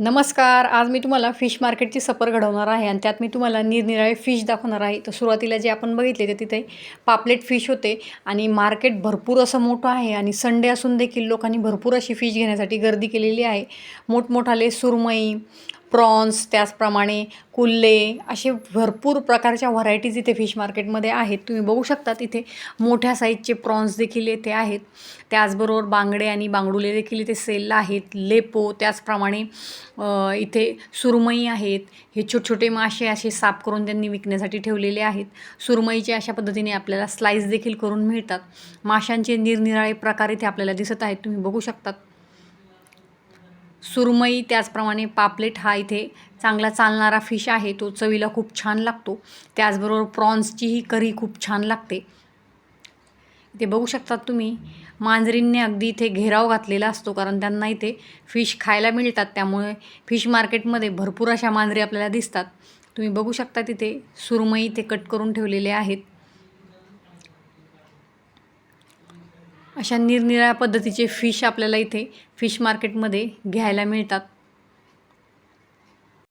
नमस्कार. आज मी तुम्हाला फिश मार्केटची सफर घडवणार आहे आणि त्यात मी तुम्हाला निरनिराळे फिश दाखवणार आहे. तर सुरुवातीला जे आपण बघितले ते तिथे पापलेट फिश होते आणि मार्केट भरपूर असं मोठं आहे आणि संडे असून देखील लोकांनी भरपूर अशी फिश घेण्यासाठी गर्दी केलेली आहे. मोठमोठाले सुरमई, प्रॉन्स, त्याचप्रमाणे कुल्ले असे भरपूर प्रकारच्या व्हरायटीज इथे फिश मार्केटमध्ये आहेत. तुम्ही बघू शकता तिथे मोठ्या साईजचे प्रॉन्स देखील इथे आहेत. त्याचबरोबर बांगडे आणि बांगडुले देखील इथे सेलला आहेत. लेपो त्याचप्रमाणे इथे सुरमई आहेत. हे छोटे मासे असे साफ करून त्यांनी विकण्यासाठी ठेवलेले आहेत. सुरमईचे अशा पद्धतीने आपल्याला स्लाइस देखील करून मिळतात. माशांचे निरनिराळे प्रकार इथे आपल्याला दिसत आहेत. तुम्ही बघू शकतात. सुरमई त्याचप्रमाणे पापलेट हा इथे चांगला चालणारा फिश आहे. तो चवीला खूप छान लागतो. त्याचबरोबर प्रॉन्सचीही करी खूप छान लागते. इथे बघू शकतात तुम्ही मांजरींनी अगदी इथे घेराव घातलेला असतो, कारण त्यांना इथे फिश खायला मिळतात. त्यामुळे फिश मार्केटमध्ये भरपूर अशा मांजरी आपल्याला दिसतात. तुम्ही बघू शकता तिथे सुरमई इथे कट करून ठेवलेले आहेत. अशा निरनिराळ्या पद्धतीचे फिश आपल्याला इथे फिश मार्केटमध्ये घ्यायला मिळतात.